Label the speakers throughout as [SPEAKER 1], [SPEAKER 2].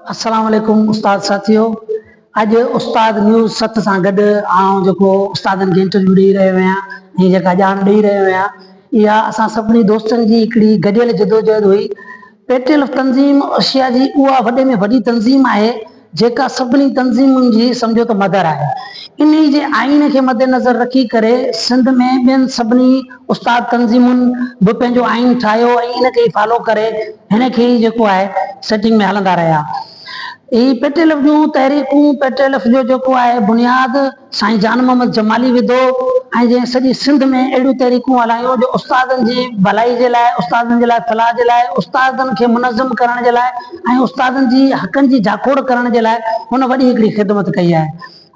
[SPEAKER 1] अस्सलाम वालेकुम उस्ताद साथियों। अज उस्ताद न्यूज़ 7 सां गॾु उस्तादनि खे इंटरव्यू ॾेई रहियो आहियां ऐं जेका ॼाण ॾेई रहियो आहियां इहा असां सभिनी दोस्तनि जी हिकिड़ी गॾियल जदोजहद हुई। पेटीएल तंज़ीम एशिया जी उहा वॾे में वॾी तंज़ीम आहे जेका सभिनी तंज़ीमुनि जी सम्झो त मदर आहे। इन जे आइन खे मद्देनज़र रखी करे सिंध में ॿियनि सभिनी उस्ताद तंज़ीमुनि बि पंहिंजो आइन ठाहियो ऐं इन खे फॉलो करे हिन खे जेको आहे सेटिंग में हलंदा रहिया। ही पेटीएल जूं तहरीकूं पेटीएल जो जेको आहे बुनियाद साईं जान मोहम्मद जमाली विधो ऐं जंहिं सॼी सिंध में अहिड़ियूं तहरीकूं हलायूं जो उस्तादनि जी भलाई जे लाइ, उस्तादनि जे लाइ फलाह जे लाइ, उस्तादनि खे मुनज़्ज़म करण जे लाइ ऐं उस्तादनि जी हक़नि जी जाखोड़ करण जे लाइ हुन वॾी हिकिड़ी ख़िदमत कई आहे।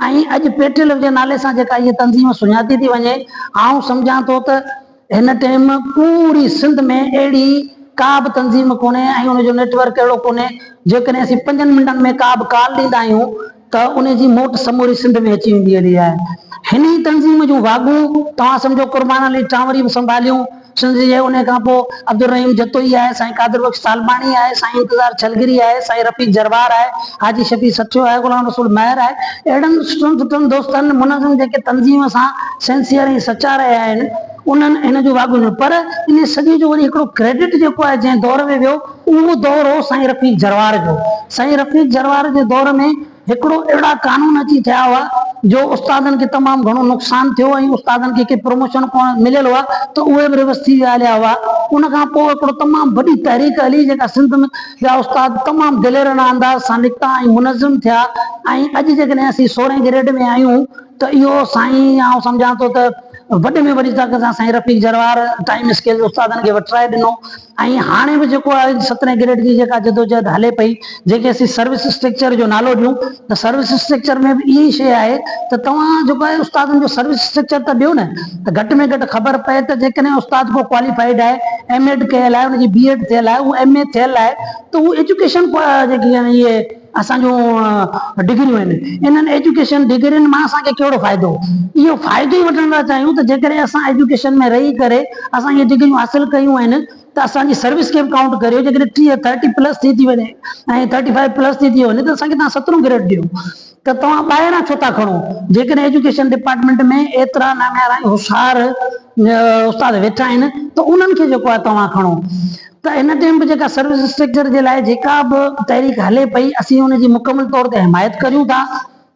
[SPEAKER 1] ऐं अॼु पेटीएल जे नाले सां जेका इहा तंज़ीम सुञाती थी वञे, आउं सम्झां थो त हिन टाइम पूरी सिंध में अहिड़ी का बि तंज़ीम कोन्हे ऐं उनजो नेटवर्क अहिड़ो कोन्हे जेकॾहिं असीं 5 मिंटनि में का बि कॉल ॾींदा आहियूं त उन जी मोट समूरी सिंध में अची वेंदी हली आहे। हिन तंज़ीम जूं वागूं तव्हां सम्झो कुर्बान अली टांवरी बि संभालियूं सिंध जे, उन खां पोइ अब्दुल रहीम जतोई आहे, साईं कादिर बख्श सालबाणी आहे, साईं इंतज़ार छलगिरी आहे, साईं रफ़ीक जरवार आहे, हाजी शफ़ी सठियो आहे, गुलाम रसूल महर आहे। अहिड़नि सुठनि दोस्तनि मुनज़्ज़म जेके तंज़ीम सां सिंसियर ऐं सचा रहिया आहिनि उन्हनि हिन जो वागुं पर इन सॼे जो वरी हिकिड़ो क्रेडिट जेको आहे जंहिं दौर में वियो उहो दौर हो साईं रफ़ीक जरवार जो। साईं रफ़ीक जरवार जे दौर में हिकिड़ो अहिड़ा कानून अची थिया हुआ जो उस्तादनि खे तमामु घणो नुक़सानु थियो ऐं उस्तादनि खे प्रमोशन मिलियल हुआ त उहे बि रिवर्स थी हलिया हुआ। उन खां पोइ हिकिड़ो तमामु वॾी तहरीक हली जेका सिंध में जा उस्ताद तमामु दिलेरना अंदाज़ सां निकिता ऐं मुनज़्ज़म थिया ऐं अॼु जेकॾहिं असीं 16हें ग्रेड में आहियूं त इहो साईं आउं सम्झां थो त वॾे में वॾी ताक़त सां साईं रफ़ीक जरवार टाइम स्केल उस्तादनि खे वठराए ॾिनो। ऐं हाणे बि जेको आहे 17हें ग्रेड जी जेका जदोजहद हले पई जेके असीं सर्विस स्ट्रक्चर जो नालो ॾियूं त सर्विस स्ट्रक्चर में बि इहा शइ आहे त तव्हां जेको आहे उस्तादनि जो सर्विस स्ट्रक्चर त ॾियो न त घटि में घटि ख़बर पए त जेकॾहिं उस्ताद को क्वालिफाइड आहे, एमएड कयल आहे, उनजी बीएड थियल आहे, उहो एमए थियल आहे त उहो एजुकेशन जेकी आहिनि इहे असांजूं डिग्रियूं आहिनि, इन्हनि एजुकेशन डिग्रियुनि मां असांखे कहिड़ो फ़ाइदो? इहो फ़ाइदो ई वठण था चाहियूं त जेकॾहिं असां एजुकेशन में रही करे असां इहे डिग्रियूं हासिल कयूं आहिनि त असांजी सर्विस खे बि काउंट करियो। जेकॾहिं 30+ थी वञे ऐं 35+ थी वञे त असांखे तव्हां 17 ग्रेड ॾियो त तव्हां ॿाहिरां छो था खणो? जेकॾहिं एजुकेशन डिपार्टमेंट में एतिरा नाम्यारा होशियार उस्ताद वेठा आहिनि त उन्हनि खे जेको आहे तव्हां खणो। त हिन टाइम बि जेका सर्विस स्ट्रक्चर जे लाइ जेका बि तहरीक हले पई असीं उनजी मुकमल तौर ते हिमायत करियूं था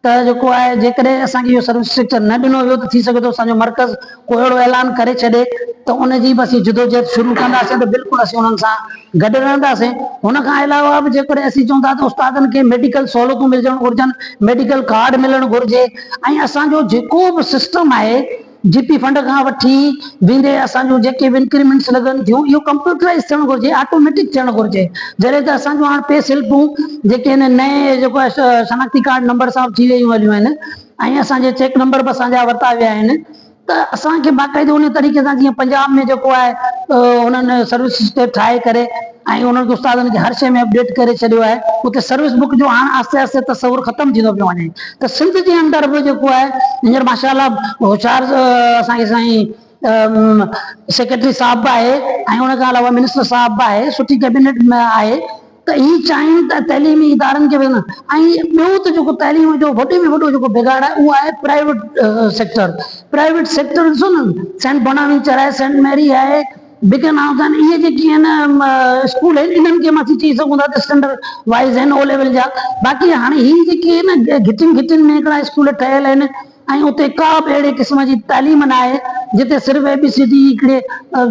[SPEAKER 1] त जेको आहे जेकॾहिं असांखे इहो सर्विस स्ट्रक्चर न ॾिनो वियो त थी सघे थो असांजो मर्कज़ को अहिड़ो ऐलान करे छॾे त उनजी बि असीं जदोजहद शुरू कंदासीं त बिल्कुलु असीं उन्हनि सां गॾु रहंदासीं। हुन खां अलावा बि जेकॾहिं असीं चऊं था त उस्तादनि खे मेडिकल सहूलियतूं मिलणु घुरिजनि, मेडिकल कार्ड मिलणु घुरिजे ऐं असांजो जेको बि सिस्टम आहे जीपी फंड खां वठी वेंदे असांजो जेके बि इंक्रीमेंट्स लॻनि थियूं इहो कंप्यूटराइज़ थियणु घुरिजे, ऑटोमेटिक थियणु घुरिजे जॾहिं त असांजो हाणे पे स्लिपूं जेके आहिनि नए जेको आहे शनाख्ती कार्ड नंबर सां थी वियूं हलियूं आहिनि ऐं असांजे चेक नंबर बि असांजा वरिता विया आहिनि त असांखे बाक़ाइदो उन तरीक़े सां जीअं पंजाब में जेको आहे उन्हनि सर्विस ठाहे करे ऐं उन्हनि उस्तादनि खे हर शइ में अपडेट करे छॾियो आहे उते सर्विस बुक जो हाणे आहिस्ते आहिस्ते तस्वुर ख़तमु थींदो पियो वञे। त सिंध जे अंदरि बि जेको आहे हींअर माशाअल्लाह होशियार असांखे साईं सेक्रेटरी साहिब बि आहे ऐं उन खां अलावा मिनिस्टर साहिब बि आहे, सुठी कैबिनेट में आहे त ही चाहिनि त तइलीमी इदारनि खे बि ऐं ॿियो त जेको तइलीम जो वॾे में वॾो जेको बिगाड़ आहे उहो आहे प्राइवेट सेक्टर। प्राइवेट सेक्टर ॾिसो न, सेंट बोनावेंचर आहे, सेंट मैरी आहे, बिगन हाउस आहिनि, इहे जेकी आहिनि स्कूल आहिनि इन्हनि खे मां चई सघूं था त स्टैंडर्ड वाइज़ आहिनि, ओ लेवल जा। बाक़ी हाणे ही जेके आहिनि घिटियुनि में हिकिड़ा स्कूल ठहियल आहिनि ऐं उते का बि अहिड़े क़िस्म जी तालीम न आहे जिते सिर्फ़ु ABCD हिकिड़े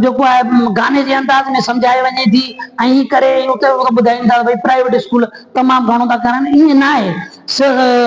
[SPEAKER 1] जेको आहे गाने जे अंदाज़ में सम्झाए वञे थी ऐं ही करे उते ॿुधाइनि था भई प्राइवेट स्कूल तमामु घणो था करनि, ईअं न आहे।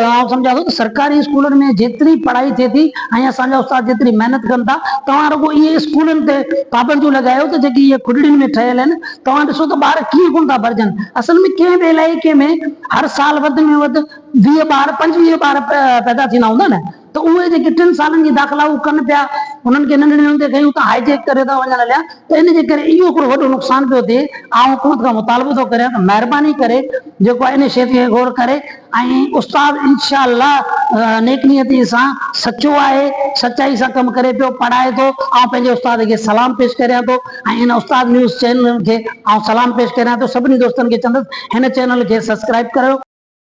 [SPEAKER 1] आउं सम्झां थो त सरकारी स्कूलनि में जेतिरी पढ़ाई थिए थी ऐं असांजा उस्ताद जेतिरी महिनत कनि था तव्हां रुॻो इहे स्कूलनि ते पाबंदियूं लॻायो त जेकी इहे खुॾड़ियुनि में ठहियल आहिनि तव्हां ॾिसो त ॿार कीअं कोन था भरिजनि। असल में कंहिं बि इलाइक़े में हर साल वधि में वधि 20 ॿार 25 ॿार पैदा थींदा हूंदा न त उहे जेके 3 सालनि जी दाख़िला उहे कनि पिया उन्हनि खे नंढड़े हूंदे खयूं त हाईजेक करे था वञनि हलिया त इन जे करे इहो हिकिड़ो वॾो नुक़सानु पियो थिए। आउं हुकूमत खां मुतालबो थो करियां त महिरबानी करे जेको आहे इन शइ खे गौर करे ऐं उस्ताद इनशा अल्लाह नेक नियती सां सचो आहे, सचाई सां कमु करे पियो, पढ़ाए थो। ऐं पंहिंजे उस्ताद खे सलाम पेश करियां थो ऐं इन उस्ताद न्यूज़ चैनल खे सलाम पेश करियां थो। सभिनी दोस्तनि खे चवंदुसि हिन चैनल खे सब्सक्राइब करियो।